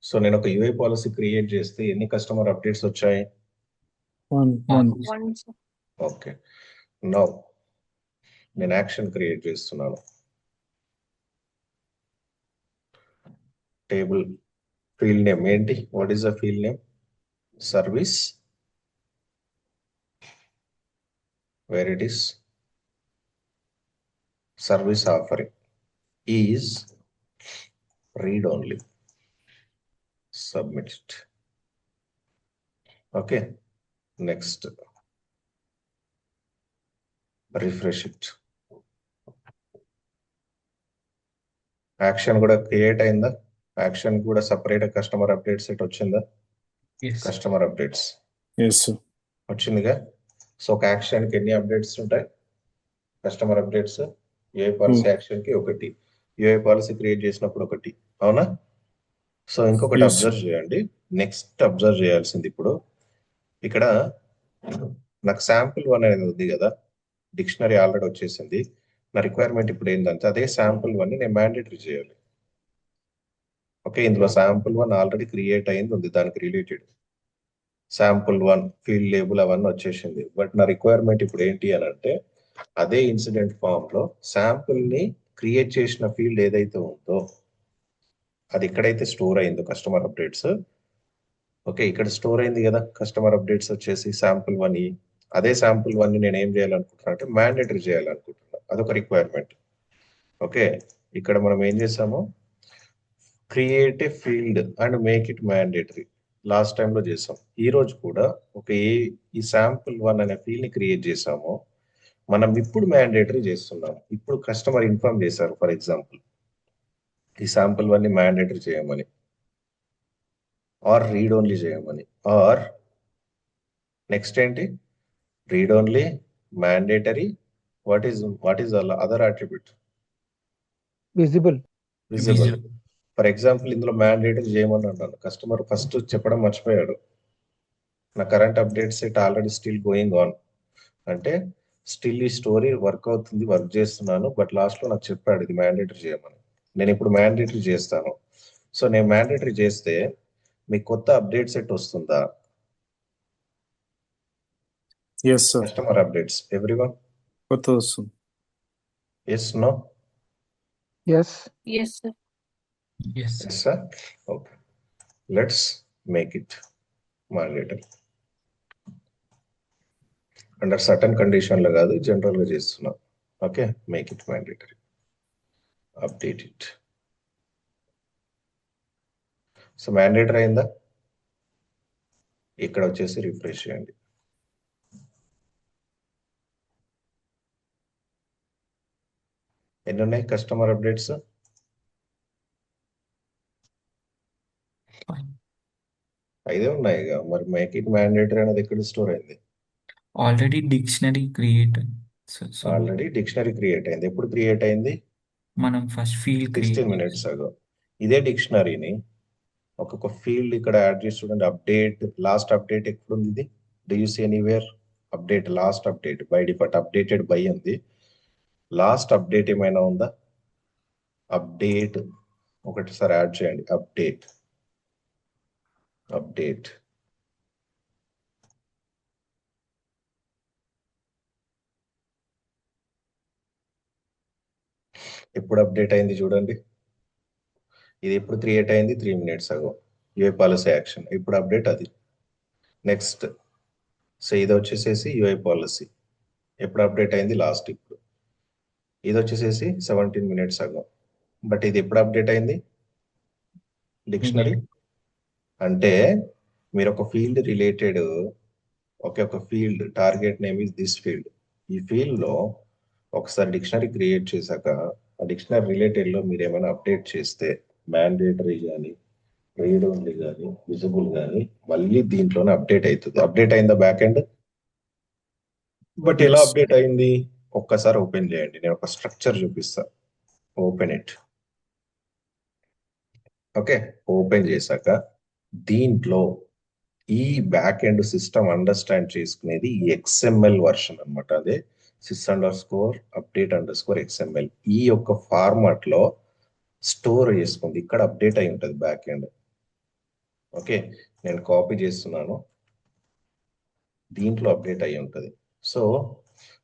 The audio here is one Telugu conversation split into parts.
సో నేను ఒక యూఐ పాలసీ క్రియేట్ చేస్తే ఎన్ని కస్టమర్ అప్డేట్స్ వచ్చాయి? One. Once. ఓకే. నౌ నేను యాక్షన్ క్రియేట్ చేస్తున్నాను. టేబుల్ ఫీల్డ్ నేమ్ ఏంటి? What is the field name? Service. Where it is? Service offering is read only. Submit it. Okay. Next. Refresh it. Action కూడా క్రియేట్ అయిందా? యాక్షన్ కూడా సపరేట్ కస్టమర్ అప్డేట్స్ సెట్ వచ్చిందా? Yes. Customer updates Yes, sir. వచ్చిందిగా. సో ఒక యాక్షన్ కి ఎన్ని అప్డేట్స్ ఉంటాయి? Customer updates UI policy action కి ఒకటి, యూఐ పాలసీ క్రియేట్ చేసినప్పుడు ఒకటి, అవునా? సో ఇంకొకటి Yes. అబ్జర్వ్ చేయండి. నెక్స్ట్ అబ్జర్వ్ చేయాల్సింది ఇప్పుడు ఇక్కడ నాకు శాంపుల్ 1 అనేది ఉంది కదా, డిక్షనరీ ఆల్రెడీ వచ్చేసింది. నా రిక్వైర్మెంట్ ఇప్పుడు ఏంటంటే అదే శాంపుల్ 1 నేను మ్యాండేటరీ చేయాలి. ఓకే, ఇందులో శాంపుల్ 1 ఆల్రెడీ క్రియేట్ అయింది ఉంది, దానికి రిలేటెడ్ శాంపుల్ 1 ఫీల్డ్ లేబుల్ అవన్నీ వచ్చేసింది. బట్ నా రిక్వైర్మెంట్ ఇప్పుడు ఏంటి అని అంటే అదే ఇన్సిడెంట్ ఫామ్ లో శాంపుల్ ని క్రియేట్ చేసిన ఫీల్డ్ ఏదైతే ఉందో అది ఎక్కడైతే స్టోర్ అయిందో కస్టమర్ అప్డేట్స్, ఓకే ఇక్కడ స్టోర్ అయింది కదా కస్టమర్ అప్డేట్స్ వచ్చేసి శాంపుల్ 1. అదే శాంపుల్ 1 ని నేను ఏం చేయాలనుకుంటున్నా అంటే మ్యాండేటరీ చేయాలనుకుంటున్నా, అదొక రిక్వైర్మెంట్. ఓకే, ఇక్కడ మనం ఏం చేసాము, create a field and make it mandatory last టైంలో చేసాం. ఈ రోజు కూడా ఒక ఈ శాంపుల్ 1 అనే ఫీల్డ్ ని క్రియేట్ చేసాము, మనం ఇప్పుడు మ్యాండేటరీ చేస్తున్నాం. ఇప్పుడు కస్టమర్ ఇన్ఫార్మ్ చేశారు ఫర్ ఎగ్జాంపుల్ ఈ శాంపుల్ 1 ని మ్యాండేటరీ చేయమని, ఆర్ రీడ్ ఓన్లీ చేయమని, ఆర్ నెక్స్ట్ ఏంటి, read only, mandatory, what is other attribute? Visible. Visible. For example ఇందులో మ్యాండేటరీ చేయమని అంటాను, కస్టమర్ ఫస్ట్ చెప్పడం మర్చిపోయాడు, నా current update set already still going on అంటే స్టిల్ ఈ స్టోరీ వర్క్ అవుతుంది, వర్క్ చేస్తున్నాను, బట్ లాస్ట్ లో నాకు చెప్పాడు ఇది మ్యాండేటరీ చేయమని. నేను ఇప్పుడు మ్యాండేటరీ చేస్తాను. సో నేను మ్యాండేటరీ చేస్తే మీకు కొత్త అప్డేట్ సెట్ వస్తుందా? Yes, sir. Customer updates everyone? కొత్త వస్తుంది. Yes, no? Yes. Yes, sir. Yes. Yes sir. Okay, let's make it mandatory. Under certain కండిషన్లో కాదు, జనరల్ గా చేస్తున్నాం. Okay, make it mandatory, update it. So mandatory అయిందా? ఇక్కడ వచ్చేసి రిఫ్రెష్ చేయండి. ఎన్ని ఉన్నాయి కస్టమర్ అప్డేట్స్? 5 ఉన్నాయి. మరి మేక్ ఇట్ మ్యాండేటరీ అనేది ఎక్కడ స్టోర్ అయింది? Already dictionary create. Already dictionary create అయింది. ఎప్పుడు క్రియేట్ అయింది? మనం ఫస్ట్ ఫీల్డ్ 16 minutes ago. ఇదే డిక్షనరీని ఒక్కొక్క ఫీల్డ్ ఇక్కడ యాడ్ చేసి చూడండి. అప్డేట్, లాస్ట్ అప్డేట్ ఎక్కడ ఉంది? ఇది do you see anywhere? Update, last update by default updated by ఉంది. లాస్ట్ అప్డేట్ ఏమైనా ఉందా? అప్డేట్ ఒకటిసారి యాడ్ చేయండి. అప్డేట్, అప్డేట్, ఎప్పుడు అప్డేట్ అయింది చూడండి. ఇది ఎప్పుడు క్రియేట్ అయింది? 3 minutes ago. UI policy action, ఇప్పుడు అప్డేట్ అది. నెక్స్ట్, సో ఇది వచ్చేసేసి యూఐ పాలసీ ఎప్పుడు అప్డేట్ అయింది? లాస్ట్. ఇప్పుడు ఇది వచ్చేసేసి 17 minutes ago. బట్ ఇది ఎప్పుడు అప్డేట్ అయింది? డిక్షనరీ. అంటే మీరు ఒక ఫీల్డ్ రిలేటెడ్, ఒక field target name is this field. ఈ ఫీల్డ్ లో ఒకసారి డిక్షనరీ క్రియేట్ చేశాక ఆ డిక్షనరీ రిలేటెడ్ లో మీరు ఏమైనా అప్డేట్ చేస్తే మ్యాండేటరీ కానీ, రీడ్ ఓన్లీ కానీ, విజిబుల్ కానీ, మళ్ళీ దీంట్లోనే అప్డేట్ అవుతుంది. అప్డేట్ అయిందా బ్యాక్ ఎండ్? బట్ ఎలా Yes. అప్డేట్ అయింది? ఒక్కసారి ఓపెన్ చేయండి, నేను ఒక స్ట్రక్చర్ చూపిస్తా. Open it. ఓకే, ఓపెన్ చేశాక దీంట్లో ఈ బ్యాక్ ఎండ్ సిస్టమ్ అండర్స్టాండ్ చేసుకునేది ఈ XML వర్షన్ అనమాట. అదే sys_update_XML. ఈ యొక్క ఫార్మాట్ లో స్టోర్ చేసుకుంది, ఇక్కడ అప్డేట్ అయి ఉంటుంది బ్యాక్ ఎండ్. ఓకే, నేను కాపీ చేస్తున్నాను, దీంట్లో అప్డేట్ అయ్యి ఉంటుంది. సో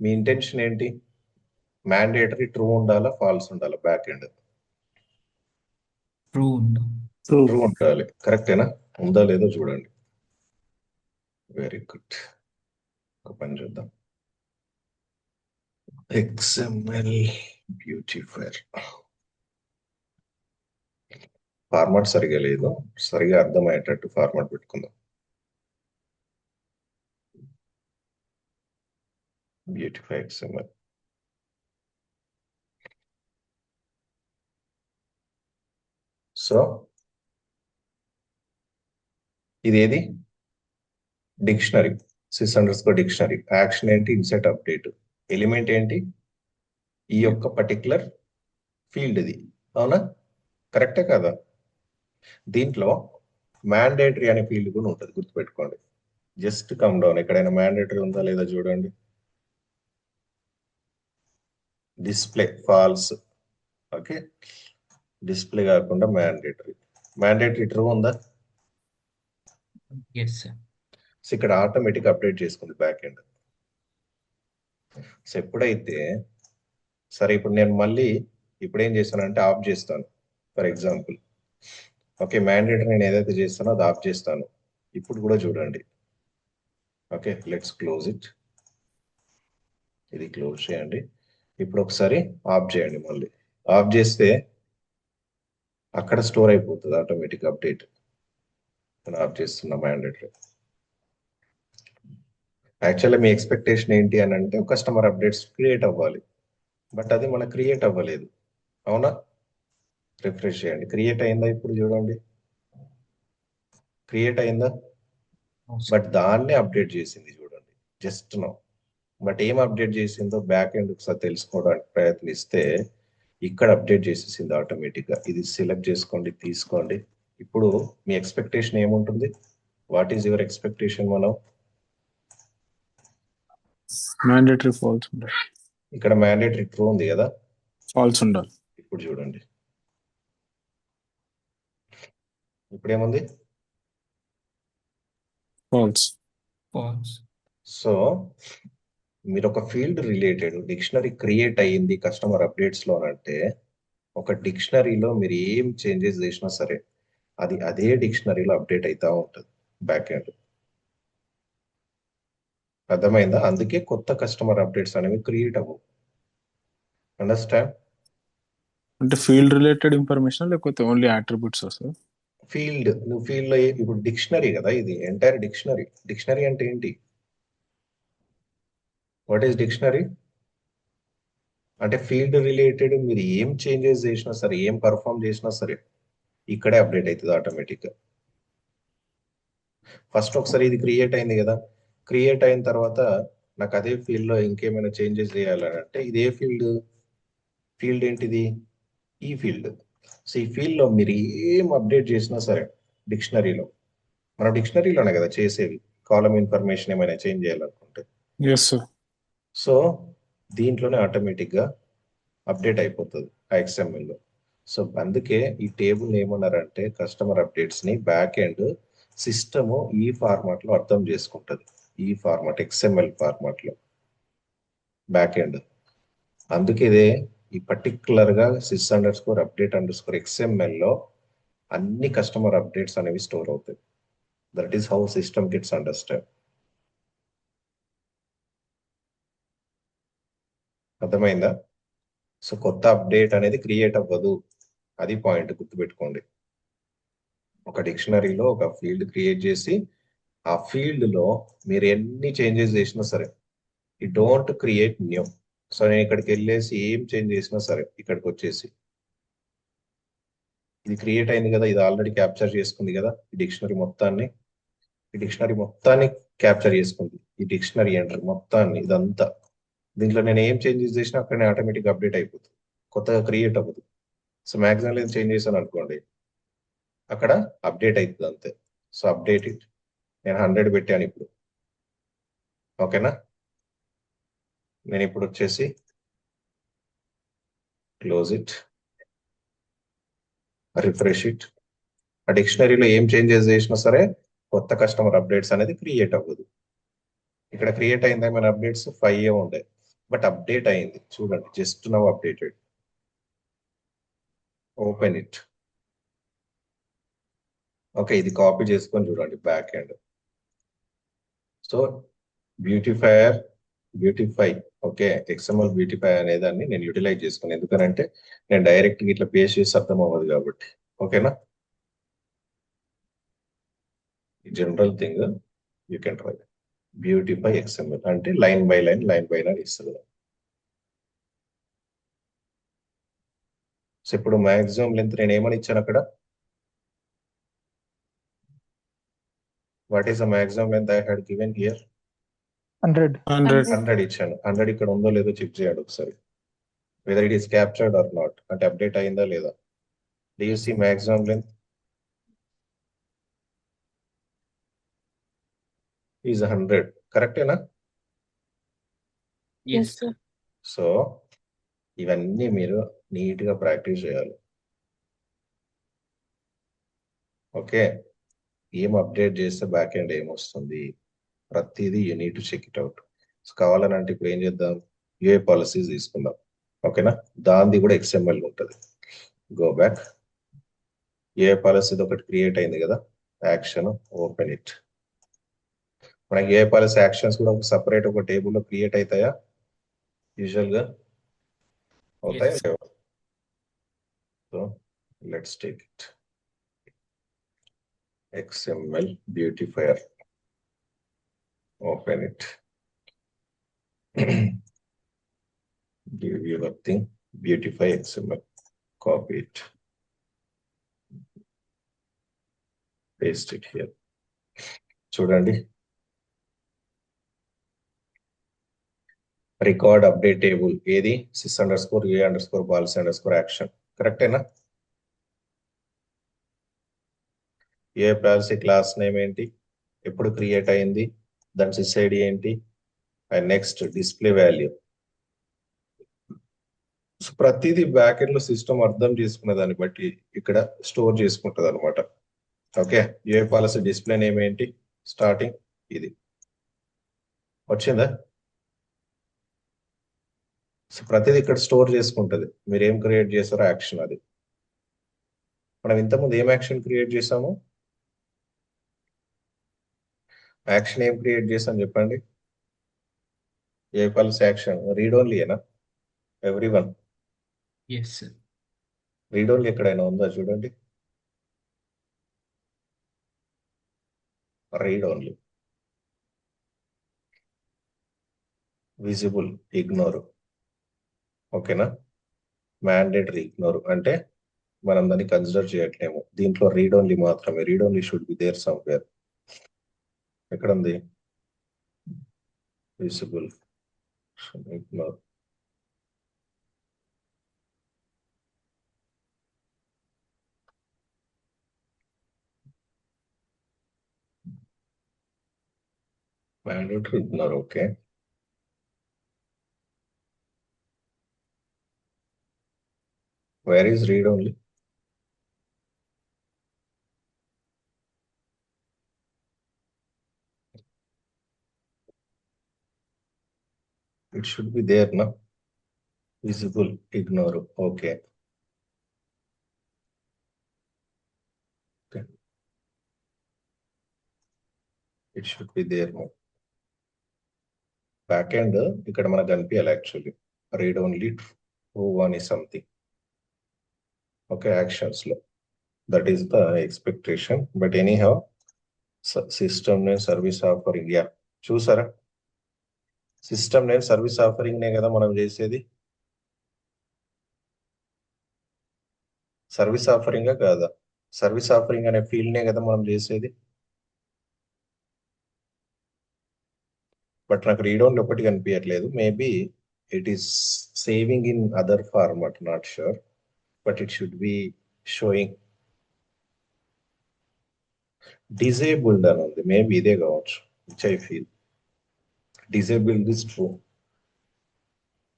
మీ ఇంటెన్షన్ ఏంటి? మ్యాండేటరీ ట్రూ ఉండాలా, ఫాల్స్ ఉండాలా? బ్యాక్ ఎండ్ ట్రూ ఉండు. ట్రూ. ట్రూ ఉండాలి. కరెక్టేనా? ఉందా లేదో చూడండి. Very good. ఒక పని చూద్దాం. XML బ్యూటిఫైర్ ఫార్మాట్ సరిగా లేదు, సరిగా అర్థమయ్యేటట్టు ఫార్మాట్ పెట్టుకుందాం. Beautify XML. సో ఇదేది? డిక్షనరీ, sys_డిక్షనరీ. యాక్షన్ ఏంటి? INCET update. ఎలిమెంట్ ఏంటి? ఈ యొక్క పర్టికులర్ ఫీల్డ్ ఇది. అవునా? కరెక్టే కదా? దీంట్లో మ్యాండేటరీ అనే ఫీల్డ్ కూడా ఉంటుంది, గుర్తుపెట్టుకోండి. జస్ట్ కమ్ డౌన్, ఎక్కడైనా మ్యాండేటరీ ఉందా లేదా చూడండి. Display false. ఓకే, డిస్ప్లే కాకుండా మ్యాండేటరీ. మ్యాండేటరీ ట్రూ ఉందా? Yes sir. సో ఇక్కడ ఆటోమేటిక్ అప్డేట్ చేసుకుంది బ్యాక్ ఎండ్. సో ఎప్పుడైతే, సరే ఇప్పుడు నేను మళ్ళీ ఇప్పుడు ఏం చేస్తానంటే ఆఫ్ చేస్తాను. ఫర్ ఎగ్జాంపుల్, ఓకే, మ్యాండేటరీ నేను ఏదైతే చేస్తానో అది ఆఫ్ చేస్తాను. ఇప్పుడు కూడా చూడండి. Okay, let's close it. ఇది క్లోజ్ చేయండి. ఇప్పుడు ఒకసారి ఆఫ్ చేయండి. మళ్ళీ ఆఫ్ చేస్తే అక్కడ స్టోర్ అయిపోతుంది ఆటోమేటిక్ అప్డేట్. నేను ఆఫ్ చేస్తున్నా మ్యాండేటరీ. యాక్చువల్లీ మీ ఎక్స్పెక్టేషన్ ఏంటి అని అంటే కస్టమర్ అప్డేట్స్ క్రియేట్ అవ్వాలి, బట్ అది మనకు క్రియేట్ అవ్వలేదు. అవునా? రిఫ్రెష్ చేయండి. క్రియేట్ అయిందా? ఇప్పుడు చూడండి, క్రియేట్ అయిందా? బట్ దాన్నే అప్డేట్ చేసింది చూడండి, జస్ట్ నో. బట్ ఏం అప్డేట్ చేసిందో బ్యాక్ ఎండ్ ఒకసారి తెలుసుకోవడానికి ప్రయత్నిస్తే ఇక్కడ అప్డేట్ చేసేసింది ఆటోమేటిక్ గా. ఇది సెలెక్ట్ చేసుకోండి, తీసుకోండి. ఇప్పుడు మీ ఎక్స్పెక్టేషన్ ఏముంటుంది? What is your expectation? మనం మ్యాండేటరీ ఫాల్స్ ఉండాలి. ఇక్కడ మ్యాండేటరీ ట్రూ ఉంది కదా, ఫాల్స్ ఉండాలి. ఇప్పుడు చూడండి, ఇప్పుడు ఏముంది? ఫాల్స్. ఫాల్స్. సో మీరు ఒక ఫీల్డ్ రిలేటెడ్ డిక్షనరీ క్రియేట్ అయ్యింది కస్టమర్ అప్డేట్స్ లో అంటే, ఒక డిక్షనరీలో మీరు ఏం చేంజెస్ చేసినా సరే అది అదే డిక్షనరీలో అప్డేట్ అవుతా ఉంటుంది బ్యాక్ ఎండ్. అర్థమైందా? అందుకే కొత్త కస్టమర్ అప్డేట్స్ అనేవి క్రియేట్ అవ్వవు. అండర్స్టాండ్? అంటే ఫీల్డ్ రిలేటెడ్ ఇన్ఫర్మేషన్ లేకపోతే ఓన్లీ అట్రిబ్యూట్స్ సార్? ఫీల్డ్, నువ్వు ఫీల్డ్ లో ఇప్పుడు డిక్షనరీ కదా, ఇది ఎంటైర్ డిక్షనరీ. డిక్షనరీ అంటే ఏంటి? వాట్ ఈస్ డిక్షనరీ అంటే ఫీల్డ్ రిలేటెడ్ మీరు ఏం చేంజెస్ చేసినా సరే, ఏం పర్ఫామ్ చేసినా సరే ఇక్కడే అప్డేట్ అవుతుంది ఆటోమేటిక్ గా. ఫస్ట్ ఒకసారి ఇది క్రియేట్ అయింది కదా, క్రియేట్ అయిన తర్వాత నాకు అదే ఫీల్డ్ లో ఇంకేమైనా చేంజెస్ చేయాలని అంటే ఇదే ఫీల్డ్. ఫీల్డ్ ఏంటిది? ఈ ఫీల్డ్. సో ఈ ఫీల్డ్ లో మీరు ఏం అప్డేట్ చేసినా సరే డిక్షనరీలో, మన డిక్షనరీలోనే కదా చేసేది, కాలమ్ ఇన్ఫర్మేషన్ ఏమైనా చేంజ్ చేయాలనుకుంటే. Yes sir. సో దీంట్లోనే ఆటోమేటిక్ గా అప్డేట్ అయిపోతుంది ఆ XML లో. సో అందుకే ఈ టేబుల్ ఏమన్నారంటే కస్టమర్ అప్డేట్స్ ని బ్యాక్ ఎండ్ సిస్టమ్ ఈ ఫార్మాట్ లో అర్థం చేసుకుంటది. ఈ ఫార్మాట్ XML ఫార్మాట్ లో బ్యాక్ ఎండ్. అందుకే ఇదే ఈ పర్టికులర్ గా sys_update_XML లో అన్ని కస్టమర్ అప్డేట్స్ అనేవి స్టోర్ అవుతాయి. That is how system gets understand. అర్థమైందా? సో కొత్త అప్డేట్ అనేది క్రియేట్ అవ్వదు, అది పాయింట్ గుర్తుపెట్టుకోండి. ఒక డిక్షనరీలో ఒక ఫీల్డ్ క్రియేట్ చేసి ఆ ఫీల్డ్ లో మీరు ఎన్ని చేంజెస్ చేసినా సరే ఈ డోంట్ క్రియేట్ న్యూ. సో నేను ఇక్కడికి వెళ్ళేసి ఏం చేంజ్ చేసినా సరే ఇక్కడికి వచ్చేసి ఇది క్రియేట్ అయింది కదా, ఇది ఆల్రెడీ క్యాప్చర్ చేసుకుంది కదా ఈ డిక్షనరీ మొత్తాన్ని. ఈ డిక్షనరీ మొత్తాన్ని క్యాప్చర్ చేసుకుంది, ఈ డిక్షనరీ ఎంటర్ మొత్తాన్ని, ఇదంతా. దీంట్లో నేను ఏం చేంజెస్ చేసినా అక్కడనే ఆటోమేటిక్ అప్డేట్ అయిపోతుంది, కొత్తగా క్రియేట్ అవ్వదు. సో మ్యాక్సిమం లేదు చేంజ్ చేశాను అనుకోండి, అక్కడ అప్డేట్ అవుతుంది అంతే. So update it. నేను 100 పెట్టాను ఇప్పుడు. ఓకేనా? నేను ఇప్పుడు వచ్చేసి క్లోజ్ ఇట్, రిఫ్రెష్ ఇట్. ఆ డిక్షనరీలో ఏం చేంజెస్ చేసినా సరే కొత్త కస్టమర్ అప్డేట్స్ అనేది క్రియేట్ అవ్వదు. ఇక్కడ క్రియేట్ అయింది మన అప్డేట్స్ 5 ఉండే, బట్ అప్డేట్ అయింది చూడండి, just now updated. Open it. Okay, ఇది కాపీ చేసుకొని చూడండి back end. So beautify, okay, XML beautify అనే దాన్ని నేను యూటిలైజ్ చేసుకున్నాను. ఎందుకనంటే నేను డైరెక్ట్ ఇట్లా పేస్ట్ చేసి అర్థం అవ్వదు కాబట్టి. ఓకేనా, general thing you can try. Beautify XML అంటే లైన్ బై లైన్ ఇస్తుంది. సో ఇప్పుడు మాక్సిమం లెంత్ నేను ఏమని ఇచ్చాను అక్కడ? What is the maximum length I had given here? 100. 100. 100 ఇచ్చాను. 100 ఇక్కడ ఉందో లేదో చెక్ చేయండి ఒకసారి, whether it is captured or not, అంటే అప్డేట్ అయిందా లేదా. Do you see maximum length is 100, కరెక్టేనా? Yes, sir. సో ఇవన్నీ మీరు నీట్ గా ప్రాక్టీస్ చేయాలి. ఓకే, ఏం అప్డేట్ చేస్తే బ్యాక్ ఎండ్ ఏమొస్తుంది, ప్రతిదీ you need to check it out. So కావాలనంటే ఇప్పుడు ఏం చేద్దాం, యూఏ పాలసీస్ తీసుకుందాం. ఓకేనా, దాంది కూడా XML ఉంటుంది. గో బ్యాక్, యూఏ పాలసీ ఒకటి క్రియేట్ అయింది కదా, యాక్షన్, ఓపెన్ ఇట్. మనకి యూఏ పాలసీ యాక్షన్స్ కూడా ఒక సపరేట్ ఒక టేబుల్లో క్రియేట్ అవుతాయా? యూజువల్ గా అవుతాయా? Yes, sir. So let's take it. XML beautifier, open it. Give you a thing, beautify XML, copy it, paste it here. చూడండి, రికార్డ్ అప్డేట్ టేబుల్ ఏది, sys_ua_policy_action, కరెక్టేనా? ఏ పాలసీ క్లాస్ నేమ్ ఏంటి, ఎప్పుడు క్రియేట్ అయింది, దాని sys ID ఏంటి, అండ్ నెక్స్ట్ డిస్ప్లే వాల్యూ. ప్రతిదీ బ్యాక్ ఎండ్ లో సిస్టమ్ అర్థం చేసుకునే దాన్ని బట్టి ఇక్కడ స్టోర్ చేసుకుంటది అనమాట. Okay, UI policy display name ఏంటి, స్టార్టింగ్ ఇది వచ్చిందా? సో ప్రతిదీ ఇక్కడ స్టోర్ చేసుకుంటది. మీరు ఏం క్రియేట్ చేస్తారో యాక్షన్ అది. మనం ఇంతకుముందు ఏం యాక్షన్ క్రియేట్ చేసాము, యాక్షన్ ఏం క్రియేట్ చేసాం చెప్పండి. ఏ పాలసీ యాక్షన్ రీడ్ ఓన్లీనా? Everyone Yes, sir. Read only ఎక్కడైనా ఉందా చూడండి, రీడ్ ఓన్లీ. విజిబుల్ ఇగ్నోర్, ఓకేనా. మ్యాండేటరీ ఇగ్నోర్ అంటే మనం దాన్ని కన్సిడర్ చేయట్లేము. దీంట్లో రీడ్ ఓన్లీ మాత్రమే, read only should be there somewhere. ఎక్కడ ఉంది visible, ignore. Mandatory ignore, okay. Where is read only? It should be there, no? Visible, ignore, okay. Okay. It should be there, no? Back end, ఇక్కడ మనకు కనిపించాలి actually. Read only true one is something. Okay, actions లో that is the expectation. But anyhow system name service offering, yeah చూసారా, సిస్టమ్ నేమ్ సర్వీస్ ఆఫరింగ్ నే కదా మనం చేసేది. సర్వీస్ ఆఫరింగ్ కాదా, సర్వీస్ ఆఫరింగ్ అనే ఫీల్డ్ నే కదా మనం చేసేది. బట్ నాకు రీడ్ ఓన్లీ ఒకటి కనిపించట్లేదు. Maybe it is saving in other format, not sure, but it should be sowing. Disabled అని ఉంది, మేబీ ఇదే కావచ్చు, which I feel. Disabled is true.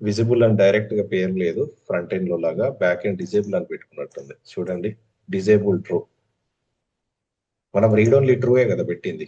Visible అని డైరెక్ట్ గా పేరు లేదు ఫ్రంట్ ఎండ్ లో లాగా, బ్యాక్ ఎండ్ డిజేబుల్ అని పెట్టుకున్నట్టుంది చూడండి. డిజేబుల్ ట్రూ, మనం రీడ్ ఓన్లీ ట్రూయే కదా పెట్టింది